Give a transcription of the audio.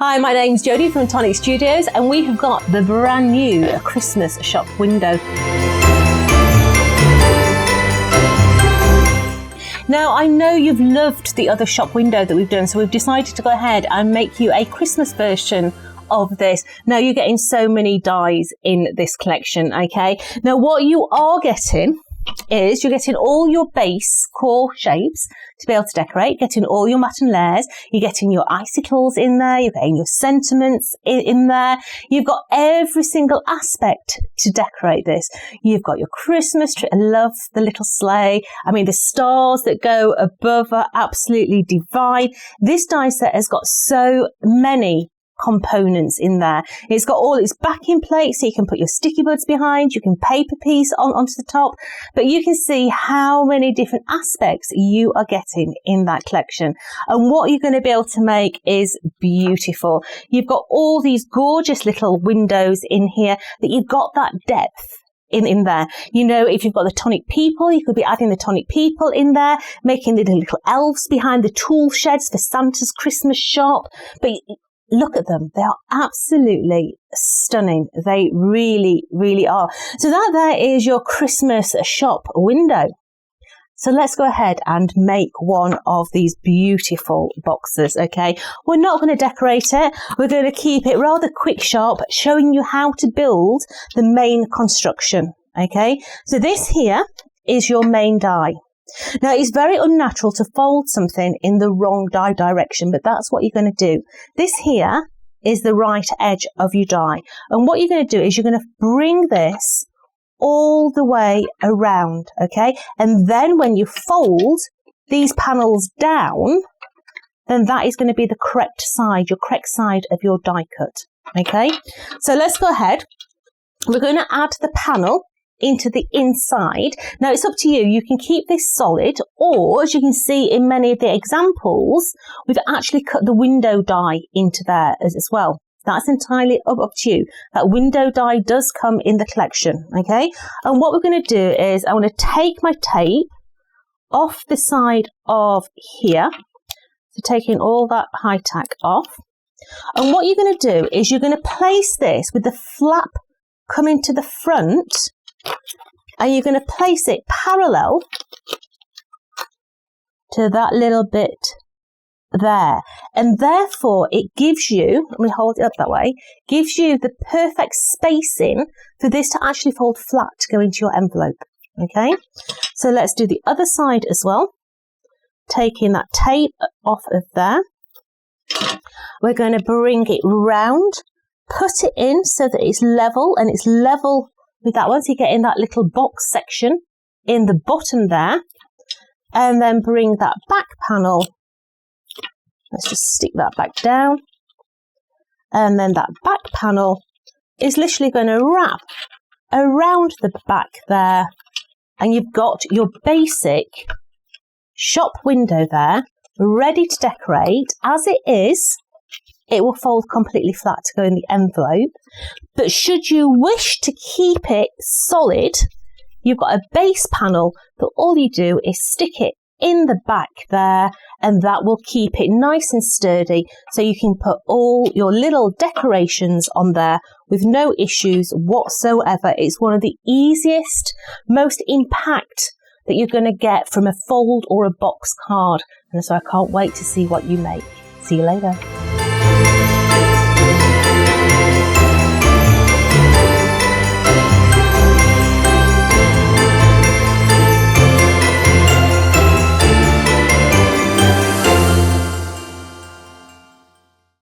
Hi, my name's Jodie from Tonic Studios, and we have got the brand new Christmas shop window. Now, I know you've loved the other shop window that we've done, so we've decided to go ahead and make you a Christmas version of this. Now, you're getting so many dies in this collection, okay? Now, what you are getting is you're getting all your base core shapes to be able to decorate, getting all your matte and layers, you're getting your icicles in there, you're getting your sentiments in there, you've got every single aspect to decorate this. You've got your Christmas tree. I love the little sleigh. I mean, the stars that go above are absolutely divine. This die set has got so many components in there. It's got all its backing plates, so you can put your sticky buds behind, you can paper piece onto the top, but you can see how many different aspects you are getting in that collection. And what you're going to be able to make is beautiful. You've got all these gorgeous little windows in here that you've got that depth in there. You know, if you've got the Tonic people, you could be adding the Tonic people in there, making the little elves behind the tool sheds for Santa's Christmas shop. But look at them. They are absolutely stunning. They really, really are. So that there is your Christmas shop window. So let's go ahead and make one of these beautiful boxes, okay? We're not going to decorate it. We're going to keep it rather quick, sharp, showing you how to build the main construction, okay? So this here is your main die. Now, it's very unnatural to fold something in the wrong die direction, but that's what you're going to do. This here is the right edge of your die. And what you're going to do is you're going to bring this all the way around, okay? And then when you fold these panels down, then that is going to be the correct side, your correct side of your die cut, okay? So let's go ahead. We're going to add the panel into the inside. Now, it's up to you. You can keep this solid, or as you can see in many of the examples, we've actually cut the window die into there as well. That's entirely up to you. That window die does come in the collection, okay? And what we're going to do is I want to take my tape off the side of here, so taking all that high tack off. And what you're going to do is you're going to place this with the flap coming to the front, and you're going to place it parallel to that little bit there. And therefore it gives you, let me hold it up that way, gives you the perfect spacing for this to actually fold flat to go into your envelope. Okay, so let's do the other side as well. Taking that tape off of there, we're going to bring it round, put it in so that it's level, and it's level with that one, so you get in that little box section in the bottom there, and then bring that back panel, let's just stick that back down, and then that back panel is literally going to wrap around the back there, and you've got your basic shop window there, ready to decorate. As it is, it will fold completely flat to go in the envelope. But should you wish to keep it solid, you've got a base panel that all you do is stick it in the back there, and that will keep it nice and sturdy, so you can put all your little decorations on there with no issues whatsoever. It's one of the easiest, most impact that you're going to get from a fold or a box card. And so I can't wait to see what you make. See you later.